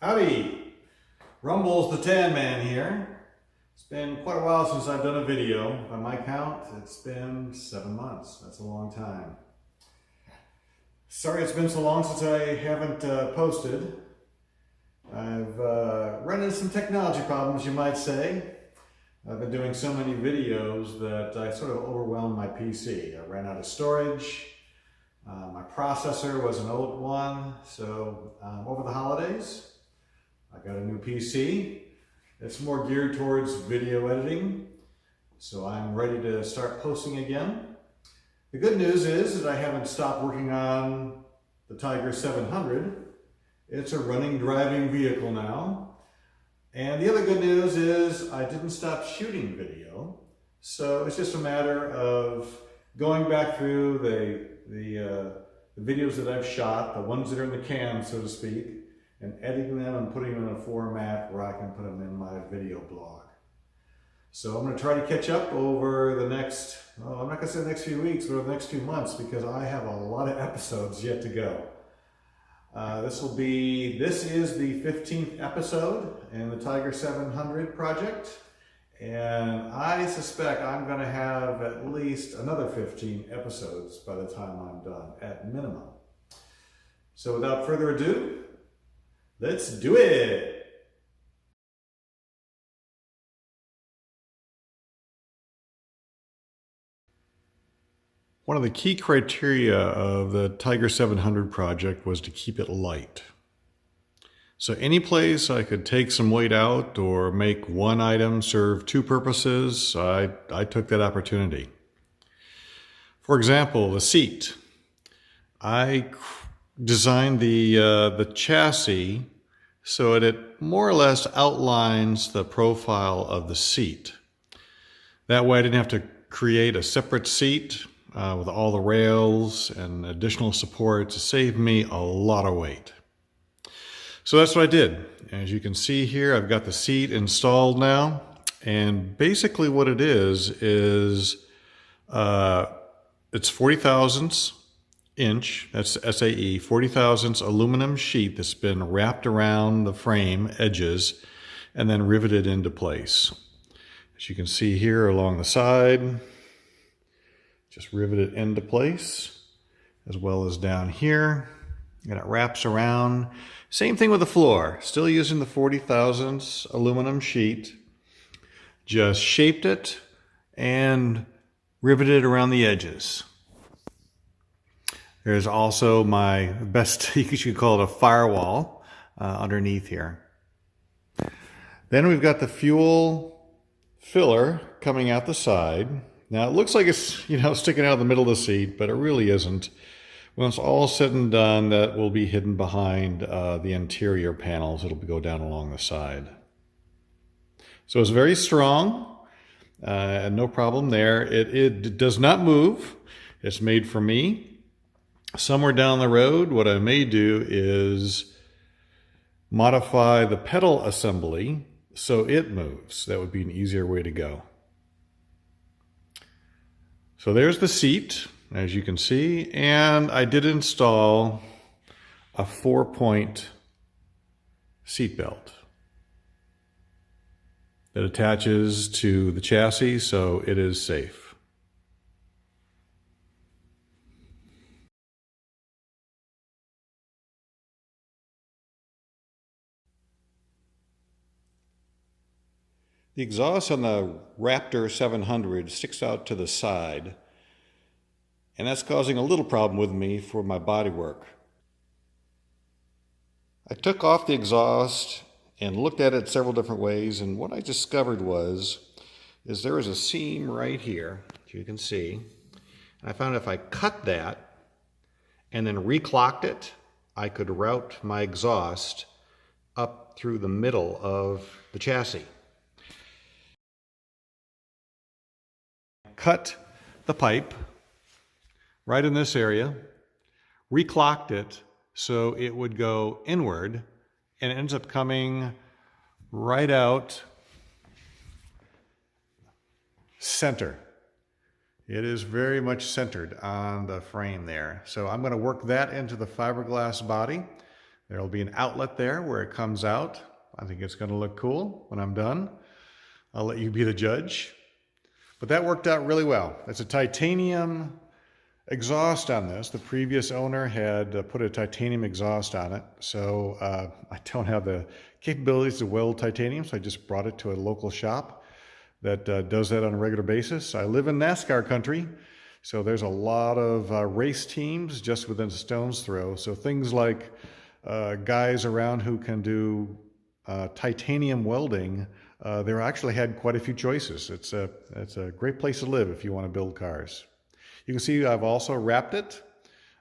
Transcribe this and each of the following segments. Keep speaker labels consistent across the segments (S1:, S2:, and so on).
S1: Howdy! Rumbles the Tan Man here. It's been quite a while since I've done a video. By my count, it's been 7 months. That's a long time. Sorry it's been so long since I haven't posted. I've run into some technology problems, you might say. I've been doing so many videos that I sort of overwhelmed my PC. I ran out of storage. My processor was an old one, so over the holidays, I got a new PC. It's more geared towards video editing, so I'm ready to start posting again. The good news is that I haven't stopped working on the Tiger 700. It's a running, driving vehicle now. And the other good news is I didn't stop shooting video, so it's just a matter of going back through the videos that I've shot, the ones that are in the can, so to speak, and editing them and putting them in a format where I can put them in my video blog. So I'm going to try to catch up over the next, well, I'm not going to say the next few weeks, but over the next few months, because I have a lot of episodes yet to go. This is the 15th episode in the Tiger 700 project, and I suspect I'm going to have at least another 15 episodes by the time I'm done, at minimum. So without further ado, let's do it! One of the key criteria of the Tiger 700 project was to keep it light. So any place I could take some weight out or make one item serve two purposes, I took that opportunity. For example, the seat. I designed the chassis so that it more or less outlines the profile of the seat. That way I didn't have to create a separate seat with all the rails and additional support to save me a lot of weight. So that's what I did. As you can see here, I've got the seat installed now, and basically what it is it's 40 thousandths inch, that's SAE, 40 thousandths aluminum sheet that's been wrapped around the frame edges and then riveted into place. As you can see here along the side, just rivet it into place, as well as down here, and it wraps around. Same thing with the floor, still using the 40 thousandths aluminum sheet, just shaped it and riveted around the edges. There's also my best, you could call it a firewall underneath here. Then we've got the fuel filler coming out the side. Now it looks like it's, sticking out of the middle of the seat, but it really isn't. When it's all said and done, that will be hidden behind the interior panels. It'll go down along the side. So it's very strong, and no problem there. It does not move. It's made for me. Somewhere down the road, what I may do is modify the pedal assembly so it moves. That would be an easier way to go. So there's the seat, as you can see, and I did install a 4-point seat belt that attaches to the chassis, so it is safe. The exhaust on the Raptor 700 sticks out to the side, and that's causing a little problem with me for my bodywork. I took off the exhaust and looked at it several different ways, and what I discovered is there is a seam right here, as you can see. I found if I cut that and then reclocked it, I could route my exhaust up through the middle of the chassis. Cut the pipe right in this area, reclocked it so it would go inward, and it ends up coming right out center. It is very much centered on the frame there. So I'm going to work that into the fiberglass body. There will be an outlet there where it comes out. I think it's going to look cool when I'm done. I'll let you be the judge. But that worked out really well. It's a titanium exhaust on this. The previous owner had put a titanium exhaust on it. So I don't have the capabilities to weld titanium, so I just brought it to a local shop that does that on a regular basis. I live in NASCAR country, so there's a lot of race teams just within a stone's throw. So things like guys around who can do titanium welding, they actually had quite a few choices. It's a great place to live if you want to build cars. You can see I've also wrapped it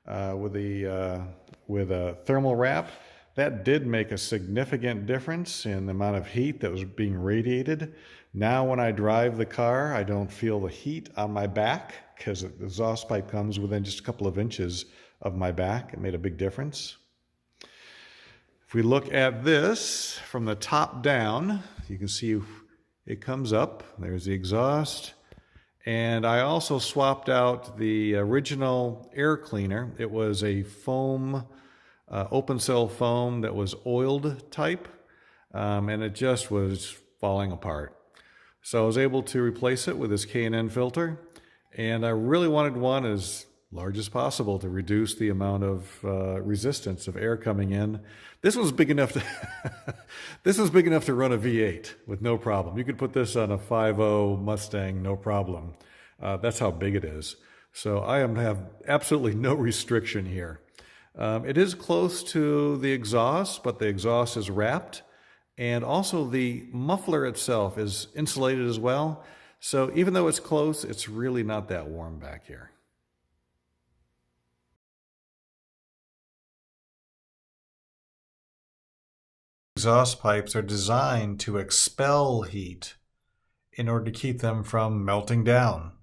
S1: with a thermal wrap. That did make a significant difference in the amount of heat that was being radiated. Now when I drive the car, I don't feel the heat on my back because the exhaust pipe comes within just a couple of inches of my back. It made a big difference. If we look at this from the top down, you can see it comes up. There's the exhaust. And I also swapped out the original air cleaner. It was a foam, open cell foam that was oiled type, and it just was falling apart. So I was able to replace it with this K&N filter, and I really wanted one as large as possible to reduce the amount of resistance of air coming in. This was big enough to this was big enough to run a V8 with no problem. You could put this on a 5.0 Mustang, no problem. That's how big it is. So I have absolutely no restriction here. It is close to the exhaust, but the exhaust is wrapped. And also the muffler itself is insulated as well. So even though it's close, it's really not that warm back here. Exhaust pipes are designed to expel heat in order to keep them from melting down.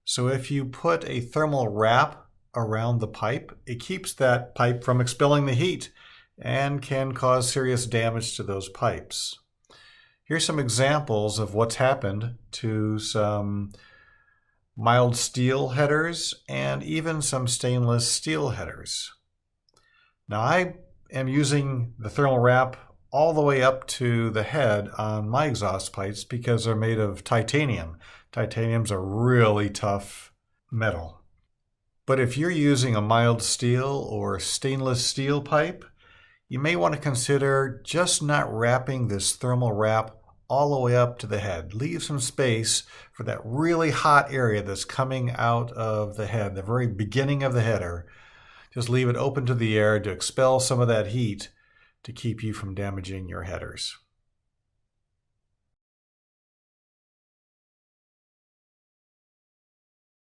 S1: So if you put a thermal wrap around the pipe, it keeps that pipe from expelling the heat and can cause serious damage to those pipes. Here's some examples of what's happened to some mild steel headers and even some stainless steel headers. Now I am using the thermal wrap all the way up to the head on my exhaust pipes because they're made of titanium. Titanium's a really tough metal. But if you're using a mild steel or stainless steel pipe, you may want to consider just not wrapping this thermal wrap all the way up to the head. Leave some space for that really hot area that's coming out of the head, the very beginning of the header. Just leave it open to the air to expel some of that heat to keep you from damaging your headers.